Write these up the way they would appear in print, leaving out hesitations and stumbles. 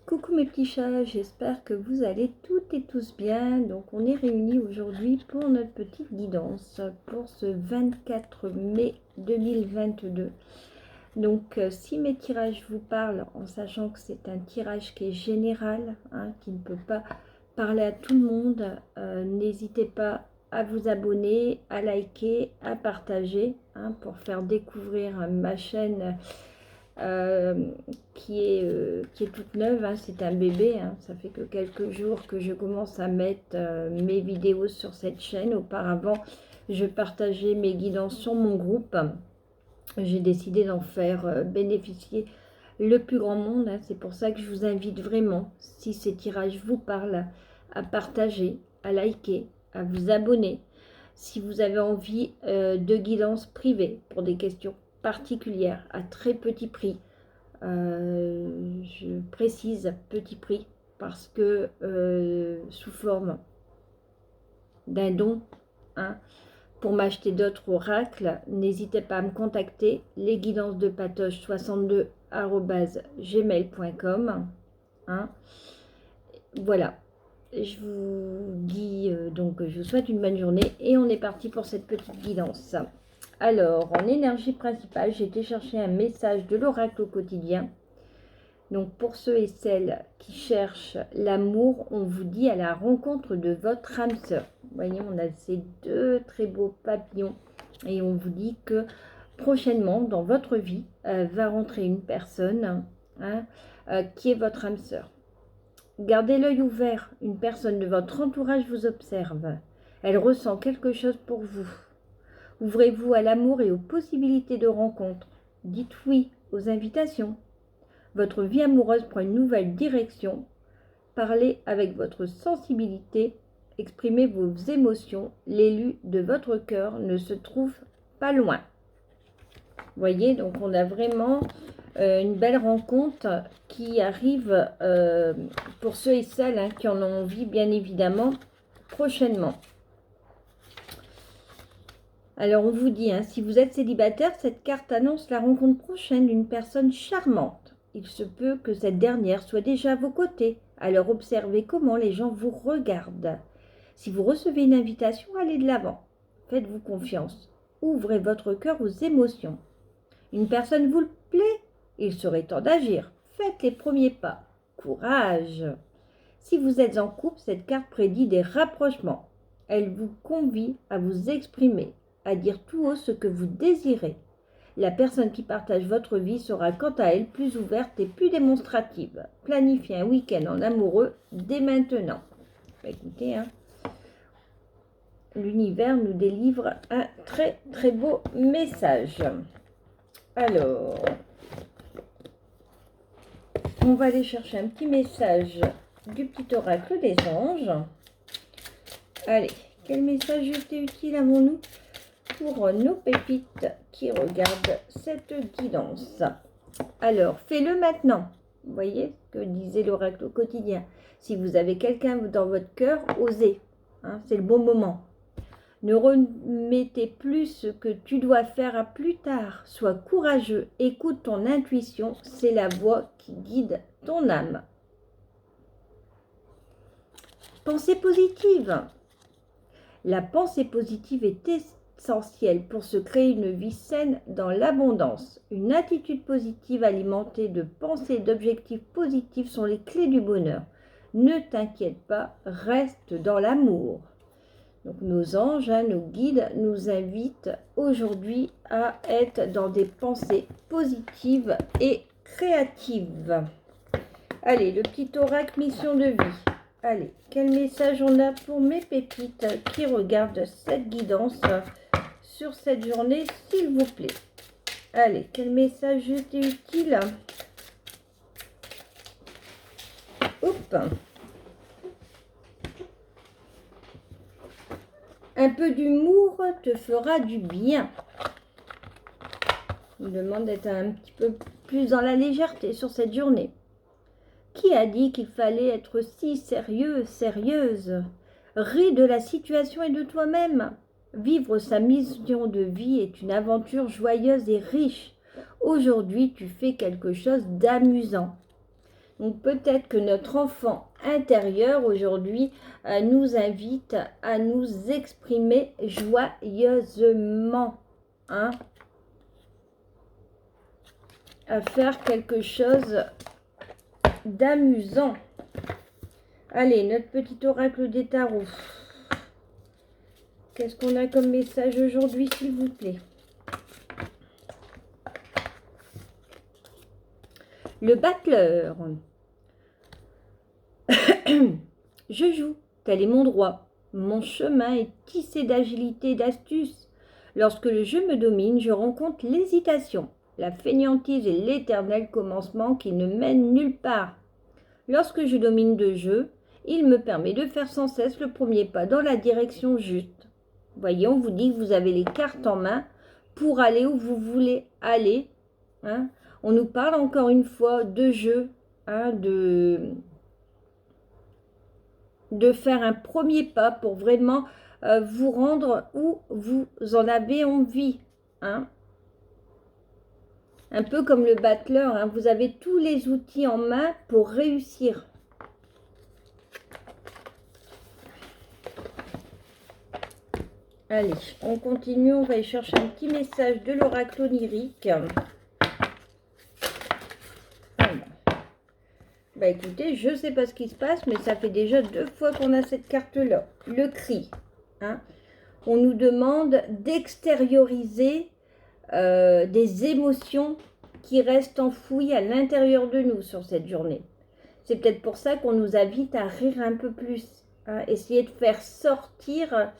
Coucou mes petits chats, j'espère que vous allez toutes et tous bien. Donc on est réunis aujourd'hui pour notre petite guidance pour ce 24 mai 2022. Donc si mes tirages vous parlent, en sachant que c'est un tirage qui est général, qui ne peut pas parler à tout le monde, n'hésitez pas à vous abonner, à liker, à partager pour faire découvrir ma chaîne qui est toute neuve, c'est un bébé, ça fait que quelques jours que je commence à mettre mes vidéos sur cette chaîne. Auparavant, je partageais mes guidances sur mon groupe. J'ai décidé d'en faire bénéficier le plus grand monde, c'est pour ça que je vous invite vraiment, si ces tirages vous parlent, à partager, à liker, à vous abonner. Si vous avez envie de guidance privée pour des questions particulières à très petit prix, je précise petit prix parce que sous forme d'un don, pour m'acheter d'autres oracles, n'hésitez pas à me contacter, lesguidances62@gmail.com. Voilà, je vous dis donc je vous souhaite une bonne journée et on est parti pour cette petite guidance. Alors, en énergie principale, j'ai été chercher un message de l'oracle au quotidien. Donc, pour ceux et celles qui cherchent l'amour, on vous dit à la rencontre de votre âme sœur. Vous voyez, on a ces deux très beaux papillons et on vous dit que prochainement, dans votre vie, va rentrer une personne qui est votre âme sœur. Gardez l'œil ouvert, une personne de votre entourage vous observe. Elle ressent quelque chose pour vous. Ouvrez-vous à l'amour et aux possibilités de rencontre. Dites oui aux invitations. Votre vie amoureuse prend une nouvelle direction. Parlez avec votre sensibilité. Exprimez vos émotions. L'élu de votre cœur ne se trouve pas loin. Vous voyez, donc on a vraiment une belle rencontre qui arrive pour ceux et celles qui en ont envie, bien évidemment, prochainement. Alors, on vous dit, si vous êtes célibataire, cette carte annonce la rencontre prochaine d'une personne charmante. Il se peut que cette dernière soit déjà à vos côtés. Alors, observez comment les gens vous regardent. Si vous recevez une invitation, allez de l'avant. Faites-vous confiance. Ouvrez votre cœur aux émotions. Une personne vous plaît, il serait temps d'agir. Faites les premiers pas. Courage. Si vous êtes en couple, cette carte prédit des rapprochements. Elle vous convie à vous exprimer, à dire tout haut ce que vous désirez. La personne qui partage votre vie sera quant à elle plus ouverte et plus démonstrative. Planifiez un week-end en amoureux dès maintenant. Écoutez, l'univers nous délivre un très très beau message. Alors, on va aller chercher un petit message du petit oracle des anges. Allez, quel message était utile avons-nous pour nos pépites qui regardent cette guidance? Alors, fais-le maintenant. Vous voyez ce que disait l'oracle au quotidien. Si vous avez quelqu'un dans votre cœur, osez. C'est le bon moment. Ne remettez plus ce que tu dois faire à plus tard. Sois courageux. Écoute ton intuition. C'est la voix qui guide ton âme. Pensée positive. La pensée positive est essentielle pour se créer une vie saine dans l'abondance. Une attitude positive alimentée de pensées et d'objectifs positifs sont les clés du bonheur. Ne t'inquiète pas, reste dans l'amour. Donc nos anges, nos guides nous invitent aujourd'hui à être dans des pensées positives et créatives. Allez, le petit oracle mission de vie. Allez, quel message on a pour mes pépites qui regardent cette guidance sur cette journée, s'il vous plaît. Allez, quel message était utile? Hop. Un peu d'humour te fera du bien. Il demande d'être un petit peu plus dans la légèreté sur cette journée. Qui a dit qu'il fallait être si sérieux, sérieuse? Ris de la situation et de toi-même. Vivre sa mission de vie est une aventure joyeuse et riche. Aujourd'hui, tu fais quelque chose d'amusant. Donc peut-être que notre enfant intérieur aujourd'hui nous invite à nous exprimer joyeusement, hein, à faire quelque chose d'amusant. Allez, notre petit oracle des tarots. Qu'est-ce qu'on a comme message aujourd'hui, s'il vous plaît? Le battleur. Je joue, tel est mon droit. Mon chemin est tissé d'agilité et d'astuce. Lorsque le jeu me domine, je rencontre l'hésitation, la fainéantise et l'éternel commencement qui ne mène nulle part. Lorsque je domine le jeu, il me permet de faire sans cesse le premier pas dans la direction juste. Voyez, on vous dit que vous avez les cartes en main pour aller où vous voulez aller. Hein. On nous parle encore une fois de jeu, hein, de faire un premier pas pour vraiment vous rendre où vous en avez envie. Hein. Un peu comme le battleur, hein, vous avez tous les outils en main pour réussir. Allez, on continue, on va aller chercher un petit message de l'oracle onirique. Bah écoutez, je ne sais pas ce qui se passe, mais ça fait déjà 2 fois qu'on a cette carte-là. Le cri. Hein. On nous demande d'extérioriser des émotions qui restent enfouies à l'intérieur de nous sur cette journée. C'est peut-être pour ça qu'on nous invite à rire un peu plus. Hein. Essayer de faire sortir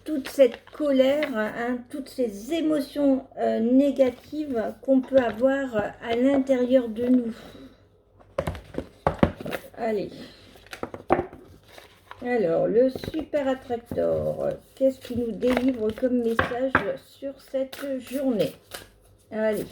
toute cette colère, hein, toutes ces émotions négatives qu'on peut avoir à l'intérieur de nous. Allez. Alors, le super attracteur, qu'est-ce qu'il nous délivre comme message sur cette journée? Allez.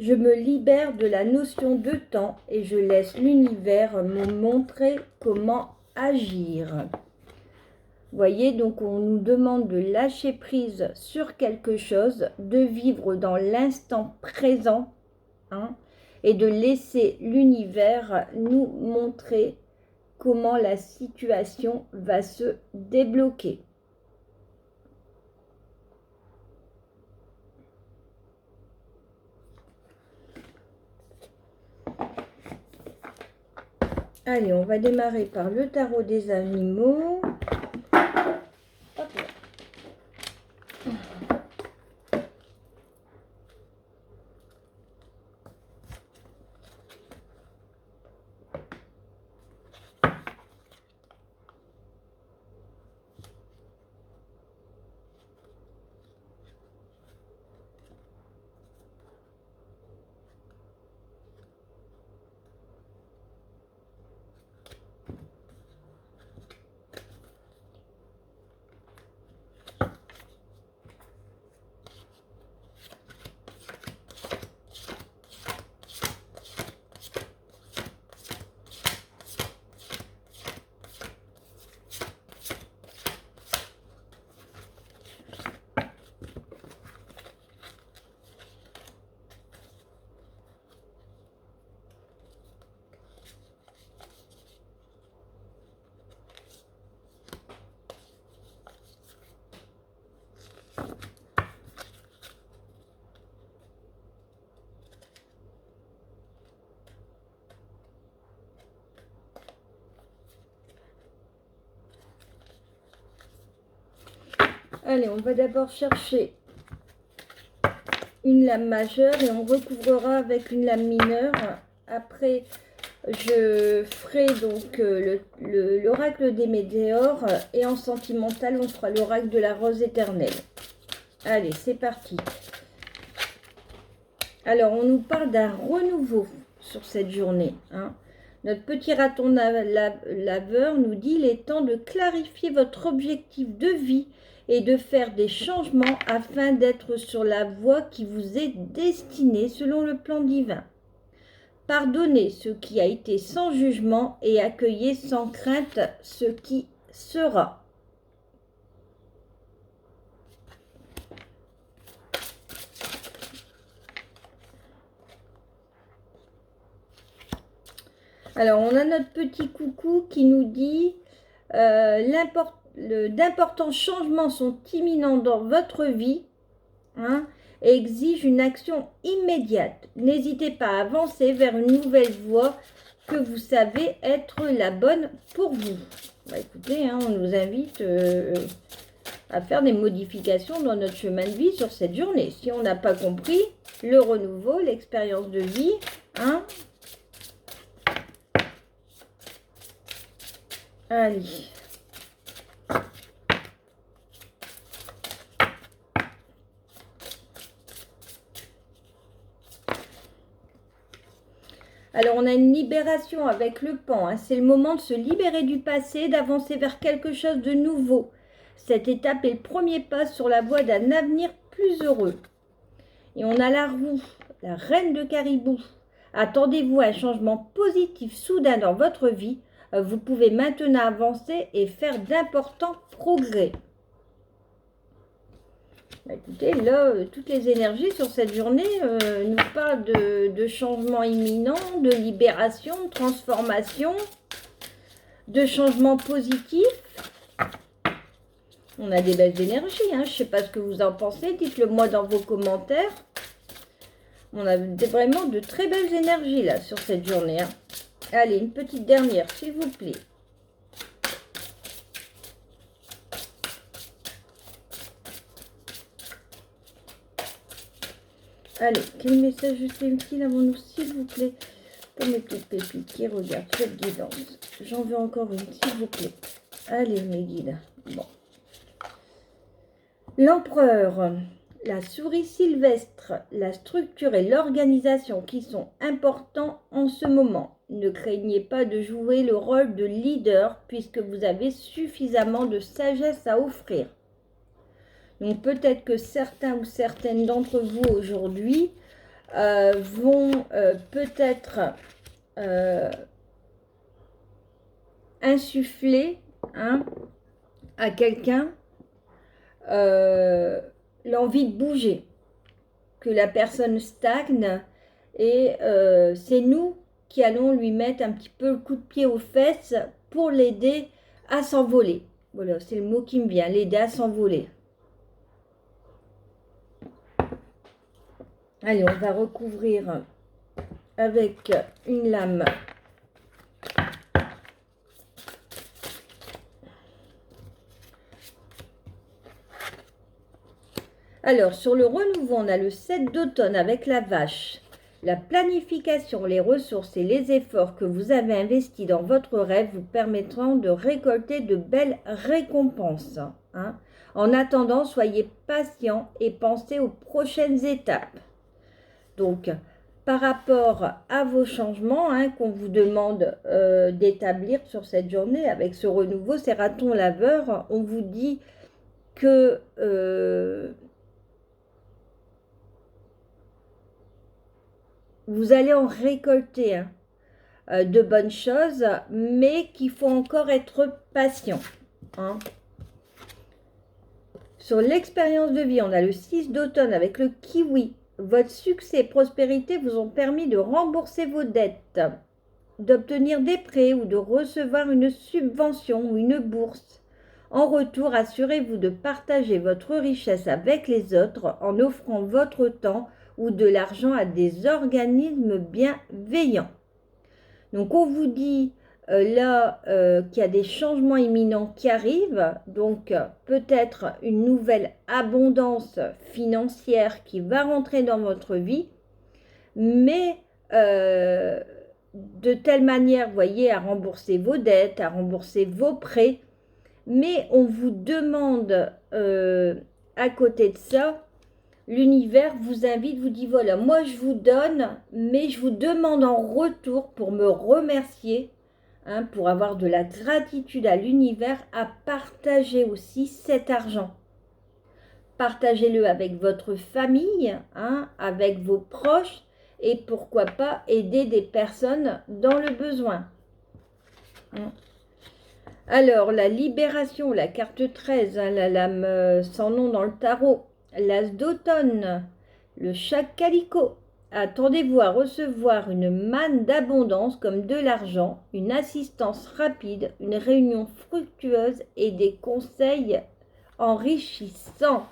Je me libère de la notion de temps et je laisse l'univers me montrer comment agir. Voyez, donc on nous demande de lâcher prise sur quelque chose, de vivre dans l'instant présent, hein, et de laisser l'univers nous montrer comment la situation va se débloquer. Allez, on va démarrer par le tarot des animaux. Hop là. Allez, on va d'abord chercher une lame majeure et on recouvrera avec une lame mineure. Après, je ferai donc l'oracle des météores et en sentimental, on fera l'oracle de la rose éternelle. Allez, c'est parti. Alors, on nous parle d'un renouveau sur cette journée. Hein. Notre petit raton laveur nous dit il est temps de clarifier votre objectif de vie et de faire des changements afin d'être sur la voie qui vous est destinée selon le plan divin. Pardonnez ce qui a été sans jugement et accueillez sans crainte ce qui sera. Alors, on a notre petit coucou qui nous dit d'importants changements sont imminents dans votre vie et exigent une action immédiate. N'hésitez pas à avancer vers une nouvelle voie que vous savez être la bonne pour vous. Bah, écoutez, on nous invite à faire des modifications dans notre chemin de vie sur cette journée. Si on n'a pas compris, le renouveau, l'expérience de vie, Allez. Alors, on a une libération avec le pan. C'est le moment de se libérer du passé, d'avancer vers quelque chose de nouveau. Cette étape est le premier pas sur la voie d'un avenir plus heureux. Et on a la roue, la reine de caribou. Attendez-vous à un changement positif soudain dans votre vie. Vous pouvez maintenant avancer et faire d'importants progrès. Écoutez, là, toutes les énergies sur cette journée nous parlent de changements imminents, de libération, de transformation, de changements positifs. On a des belles énergies, je ne sais pas ce que vous en pensez, dites-le moi dans vos commentaires. On a vraiment de très belles énergies là sur cette journée. Allez, une petite dernière, s'il vous plaît. Allez, quel message ultime avons-nous, s'il vous plaît, pour mes petites pépites qui regardent cette guidance. J'en veux encore une, s'il vous plaît. Allez, mes guides. Bon. L'empereur, la souris sylvestre, la structure et l'organisation qui sont importants en ce moment. Ne craignez pas de jouer le rôle de leader puisque vous avez suffisamment de sagesse à offrir. Donc peut-être que certains ou certaines d'entre vous aujourd'hui vont peut-être insuffler à quelqu'un l'envie de bouger, que la personne stagne et c'est nous qui allons lui mettre un petit peu le coup de pied aux fesses pour l'aider à s'envoler. Voilà, c'est le mot qui me vient, l'aider à s'envoler. Allez, on va recouvrir avec une lame. Alors, sur le renouveau, on a le 7 d'automne avec la vache. La planification, les ressources et les efforts que vous avez investis dans votre rêve vous permettront de récolter de belles récompenses. En attendant, soyez patient et pensez aux prochaines étapes. Donc, par rapport à vos changements qu'on vous demande d'établir sur cette journée avec ce renouveau, ces ratons laveurs, on vous dit que vous allez en récolter de bonnes choses, mais qu'il faut encore être patient. Sur l'expérience de vie, on a le 6 d'automne avec le kiwi. Votre succès et prospérité vous ont permis de rembourser vos dettes, d'obtenir des prêts ou de recevoir une subvention ou une bourse. En retour, assurez-vous de partager votre richesse avec les autres en offrant votre temps ou de l'argent à des organismes bienveillants. Donc, on vous dit là qu'il y a des changements imminents qui arrivent, donc peut-être une nouvelle abondance financière qui va rentrer dans votre vie, mais de telle manière, vous voyez, à rembourser vos dettes, à rembourser vos prêts, mais on vous demande à côté de ça l'univers vous invite, vous dit voilà, moi je vous donne, mais je vous demande en retour pour me remercier, hein, pour avoir de la gratitude à l'univers, à partager aussi cet argent. Partagez-le avec votre famille, hein, avec vos proches et pourquoi pas aider des personnes dans le besoin. Alors, la libération, la carte 13, hein, la lame sans nom dans le tarot, l'as d'automne, le chat calico. Attendez-vous à recevoir une manne d'abondance comme de l'argent, une assistance rapide, une réunion fructueuse et des conseils enrichissants.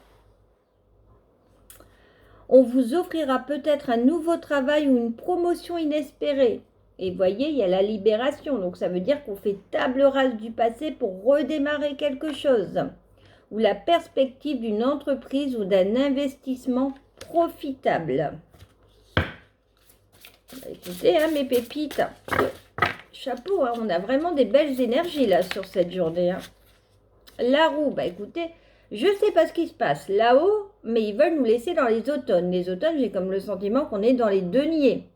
On vous offrira peut-être un nouveau travail ou une promotion inespérée. Et voyez, il y a la libération, donc ça veut dire qu'on fait table rase du passé pour redémarrer quelque chose. Ou la perspective d'une entreprise ou d'un investissement profitable. Écoutez, hein, mes pépites, chapeau, hein, on a vraiment des belles énergies là sur cette journée. Hein. La roue, bah écoutez, je ne sais pas ce qui se passe là-haut, mais ils veulent nous laisser dans les automnes. Les automnes, j'ai comme le sentiment qu'on est dans les deniers.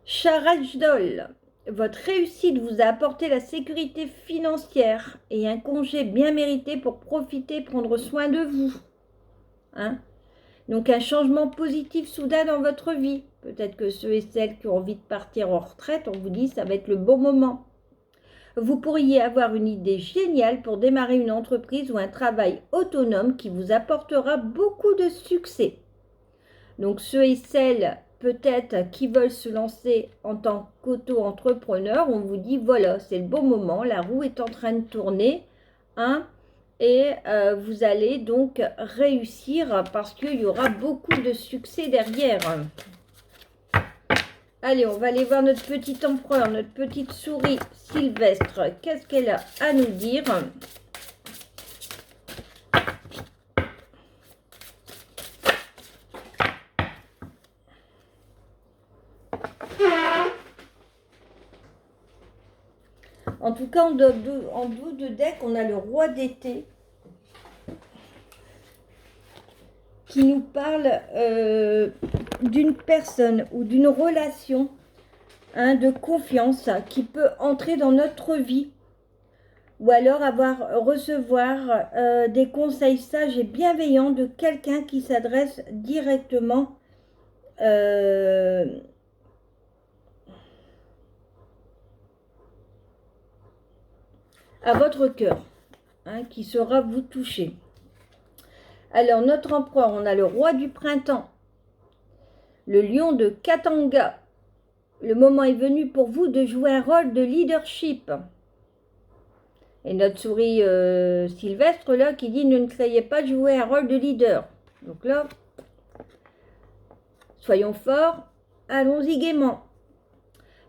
Charajdol, votre réussite vous a apporté la sécurité financière et un congé bien mérité pour profiter, prendre soin de vous. Hein? Donc un changement positif soudain dans votre vie. Peut-être que ceux et celles qui ont envie de partir en retraite, on vous dit ça va être le bon moment. Vous pourriez avoir une idée géniale pour démarrer une entreprise ou un travail autonome qui vous apportera beaucoup de succès. Donc ceux et celles peut-être qui veulent se lancer en tant qu'auto-entrepreneur, on vous dit voilà, c'est le bon moment, la roue est en train de tourner, hein, et vous allez donc réussir parce qu'il y aura beaucoup de succès derrière. Allez, on va aller voir notre petit empereur, notre petite souris Sylvestre. Qu'est-ce qu'elle a à nous dire ? En tout cas, en dos de deck, on a le roi d'été qui nous parle d'une personne ou d'une relation, hein, de confiance qui peut entrer dans notre vie. Ou alors recevoir des conseils sages et bienveillants de quelqu'un qui s'adresse directement à votre cœur, hein, qui saura vous toucher. Alors, notre empereur, on a le roi du printemps, le lion de Katanga. Le moment est venu pour vous de jouer un rôle de leadership. Et notre souris Sylvestre, là, qui dit ne craignez pas de jouer un rôle de leader. Donc là, soyons forts, allons-y gaiement.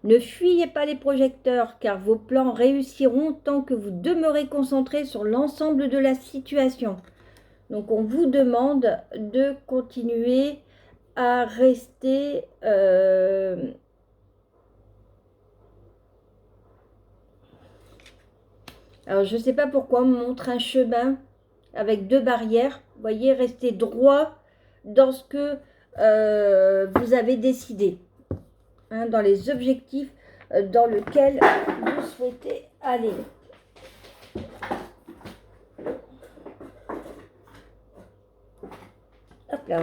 Ne fuyez pas les projecteurs, car vos plans réussiront tant que vous demeurez concentrés sur l'ensemble de la situation. Donc, on vous demande de continuer à rester alors, je ne sais pas pourquoi on me montre un chemin avec 2 barrières. Vous voyez, restez droit dans ce que vous avez décidé, hein, dans les objectifs dans lesquels vous souhaitez aller. Hop là.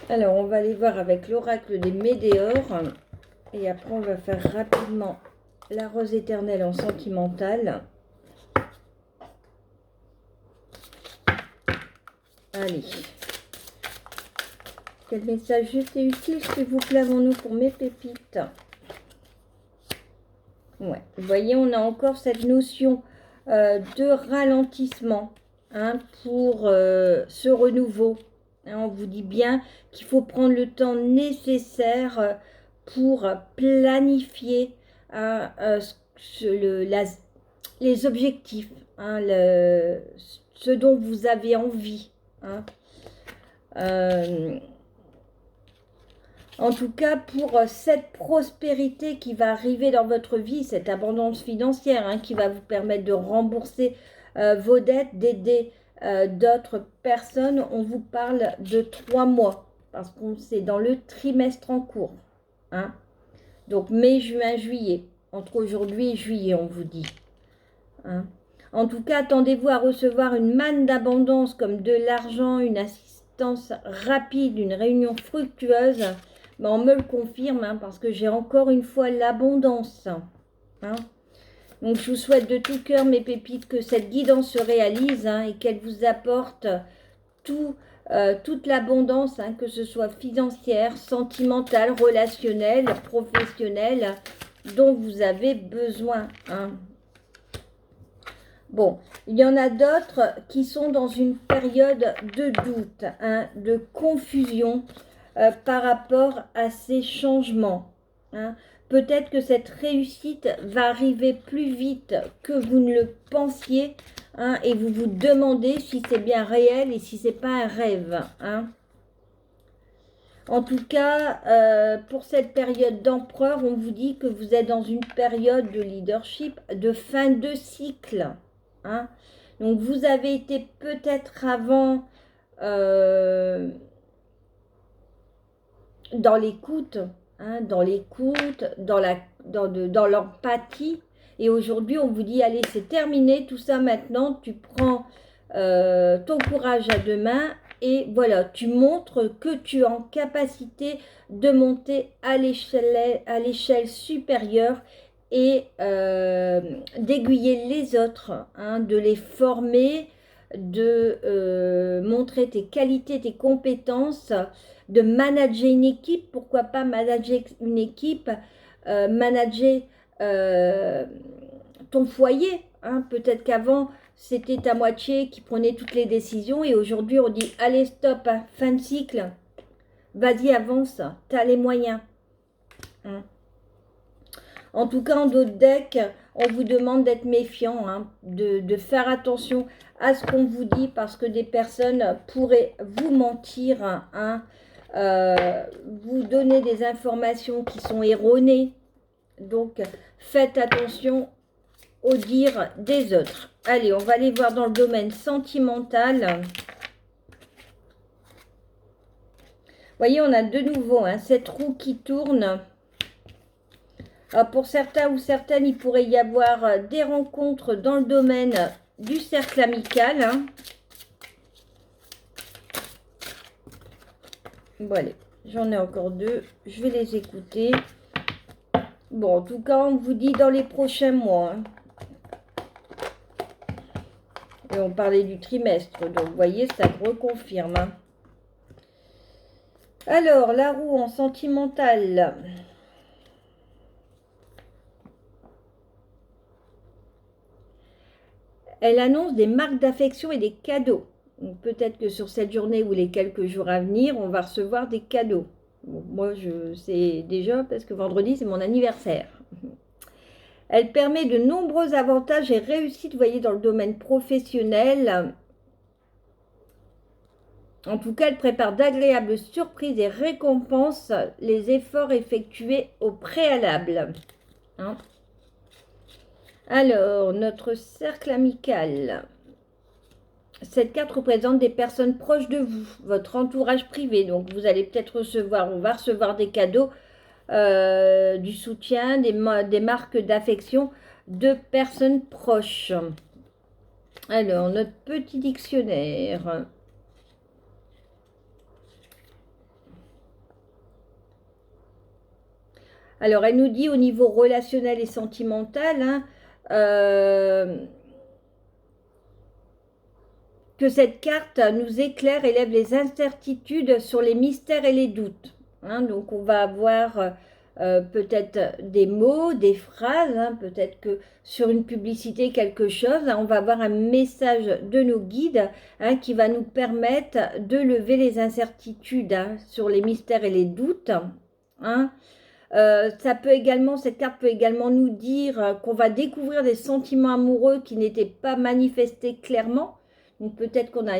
Alors, on va aller voir avec l'oracle des météores. Et après, on va faire rapidement la rose éternelle en sentimental. Allez. Quel message juste et utile, s'il vous plaît, avons-nous pour mes pépites? Ouais. Vous voyez, on a encore cette notion de ralentissement, hein, pour ce renouveau. Hein, on vous dit bien qu'il faut prendre le temps nécessaire pour planifier les objectifs, hein, ce dont vous avez envie. Hein. En tout cas, pour cette prospérité qui va arriver dans votre vie, cette abondance financière hein, qui va vous permettre de rembourser vos dettes, d'aider d'autres personnes, on vous parle de 3 mois, parce qu'on c'est dans le trimestre en cours. Hein. Donc mai, juin, juillet. Entre aujourd'hui et juillet, on vous dit. Hein. En tout cas, attendez-vous à recevoir une manne d'abondance comme de l'argent, une assistance rapide, une réunion fructueuse. Mais on me le confirme hein, parce que j'ai encore une fois l'abondance. Hein. Donc je vous souhaite de tout cœur mes pépites que cette guidance se réalise hein, et qu'elle vous apporte toute l'abondance, hein, que ce soit financière, sentimentale, relationnelle, professionnelle, dont vous avez besoin. Hein. Bon, il y en a d'autres qui sont dans une période de doute, hein, de confusion par rapport à ces changements. Hein. Peut-être que cette réussite va arriver plus vite que vous ne le pensiez hein, et vous vous demandez si c'est bien réel et si c'est pas un rêve. Hein. En tout cas, pour cette période d'empereur, on vous dit que vous êtes dans une période de leadership, de fin de cycle. Hein. Donc, vous avez été peut-être avant dans l'écoute, hein, dans l'empathie. Et aujourd'hui, on vous dit, allez, c'est terminé, tout ça maintenant, tu prends ton courage à deux mains et voilà, tu montres que tu es en capacité de monter à l'échelle supérieure et d'aiguiller les autres, hein, de les former, de montrer tes qualités, tes compétences, de manager une équipe, pourquoi pas manager une équipe, manager ton foyer. Hein. Peut-être qu'avant, c'était ta moitié qui prenait toutes les décisions et aujourd'hui, on dit, allez, stop, hein, fin de cycle, vas-y, avance, tu as les moyens. Hein. En tout cas, en d'autres decks, on vous demande d'être méfiant, hein, de faire attention à ce qu'on vous dit parce que des personnes pourraient vous mentir, hein, vous donner des informations qui sont erronées. Donc, faites attention aux dires des autres. Allez, on va aller voir dans le domaine sentimental. Vous voyez, on a de nouveau hein, cette roue qui tourne. Alors pour certains ou certaines, il pourrait y avoir des rencontres dans le domaine du cercle amical. Hein. Bon, allez, j'en ai encore deux. Je vais les écouter. Bon, en tout cas, on vous dit dans les prochains mois. Hein. Et on parlait du trimestre. Donc, vous voyez, ça reconfirme. Hein. Alors, la roue en sentimental. Elle annonce des marques d'affection et des cadeaux. Peut-être que sur cette journée ou les quelques jours à venir, on va recevoir des cadeaux. Bon, moi, je sais déjà parce que vendredi, c'est mon anniversaire. Elle permet de nombreux avantages et réussites, vous voyez, dans le domaine professionnel. En tout cas, elle prépare d'agréables surprises et récompense les efforts effectués au préalable. Hein. Alors, notre cercle amical. Cette carte représente des personnes proches de vous, votre entourage privé. Donc, vous allez peut-être recevoir, on va recevoir des cadeaux, du soutien, des marques d'affection de personnes proches. Alors, notre petit dictionnaire. Alors, elle nous dit au niveau relationnel et sentimental, hein, que cette carte nous éclaire et lève les incertitudes sur les mystères et les doutes. Hein, donc, on va avoir peut-être des mots, des phrases, hein, peut-être que sur une publicité, quelque chose, hein, on va avoir un message de nos guides hein, qui va nous permettre de lever les incertitudes hein, sur les mystères et les doutes. Hein. Ça peut également, cette carte peut également nous dire qu'on va découvrir des sentiments amoureux qui n'étaient pas manifestés clairement. Donc peut-être qu'on a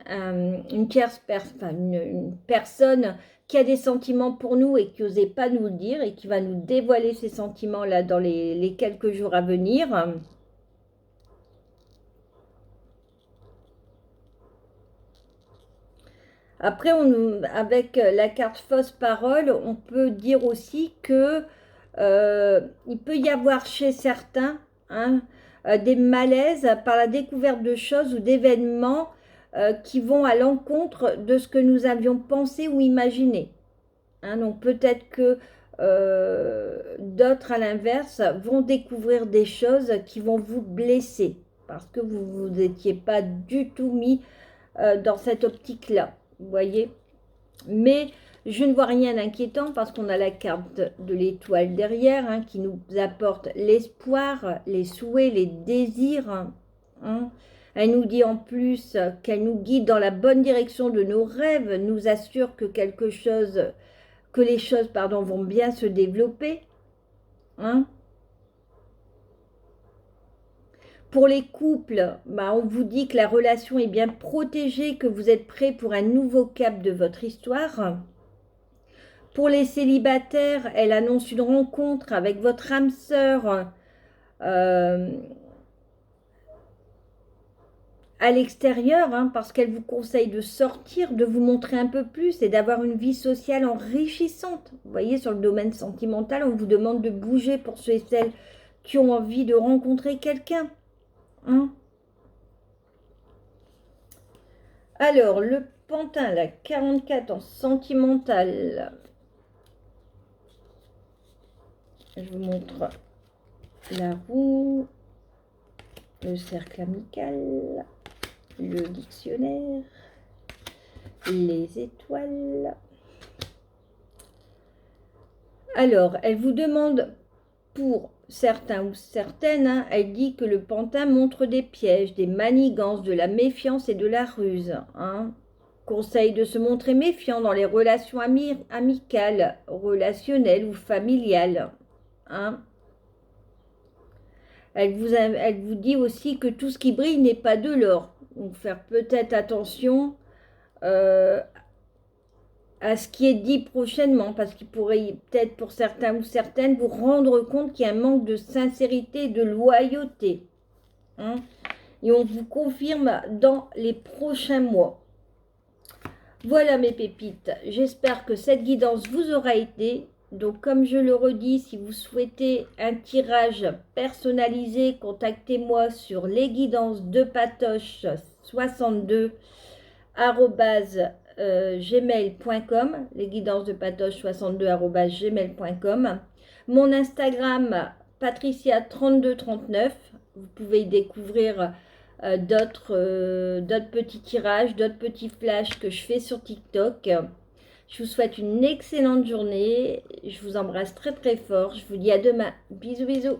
une tierce une personne qui a des sentiments pour nous et qui n'osait pas nous le dire et qui va nous dévoiler ces sentiments-là dans les quelques jours à venir. Après, avec la carte fausse parole, on peut dire aussi que il peut y avoir chez certains des malaises par la découverte de choses ou d'événements qui vont à l'encontre de ce que nous avions pensé ou imaginé. Donc peut-être que d'autres, à l'inverse, vont découvrir des choses qui vont vous blesser parce que vous ne vous étiez pas du tout mis dans cette optique-là. Vous voyez? Mais je ne vois rien d'inquiétant parce qu'on a la carte de l'étoile derrière qui nous apporte l'espoir, les souhaits, les désirs. Elle nous dit en plus qu'elle nous guide dans la bonne direction de nos rêves, nous assure que les choses vont bien se développer. Pour les couples, on vous dit que la relation est bien protégée, que vous êtes prêts pour un nouveau cap de votre histoire. Pour les célibataires, elle annonce une rencontre avec votre âme sœur à l'extérieur, parce qu'elle vous conseille de sortir, de vous montrer un peu plus et d'avoir une vie sociale enrichissante. Vous voyez, sur le domaine sentimental, on vous demande de bouger pour ceux et celles qui ont envie de rencontrer quelqu'un. Alors, le pantin, la 44 en sentimental. Je vous montre la roue, le cercle amical, le dictionnaire, les étoiles. Alors, elle vous demande pour certains ou certaines, elle dit que le pantin montre des pièges, des manigances, de la méfiance et de la ruse. Conseil de se montrer méfiant dans les relations amicales, relationnelles ou familiales. Elle vous dit aussi que tout ce qui brille n'est pas de l'or. Donc faire peut-être attention à ce qui est dit prochainement, parce qu'il pourrait peut-être pour certains ou certaines vous rendre compte qu'il y a un manque de sincérité et de loyauté. Et on vous confirme dans les prochains mois. Voilà mes pépites, j'espère que cette guidance vous aura aidé. Donc comme je le redis, si vous souhaitez un tirage personnalisé, contactez-moi sur lesguidancesdepatoche62 gmail.com, lesguidancesdepatoche62 gmail.com. Mon Instagram Patricia3239, vous pouvez y découvrir d'autres petits tirages, d'autres petits flashs que je fais sur TikTok. Je vous souhaite une excellente journée, je vous embrasse très très fort, je vous dis à demain, bisous bisous.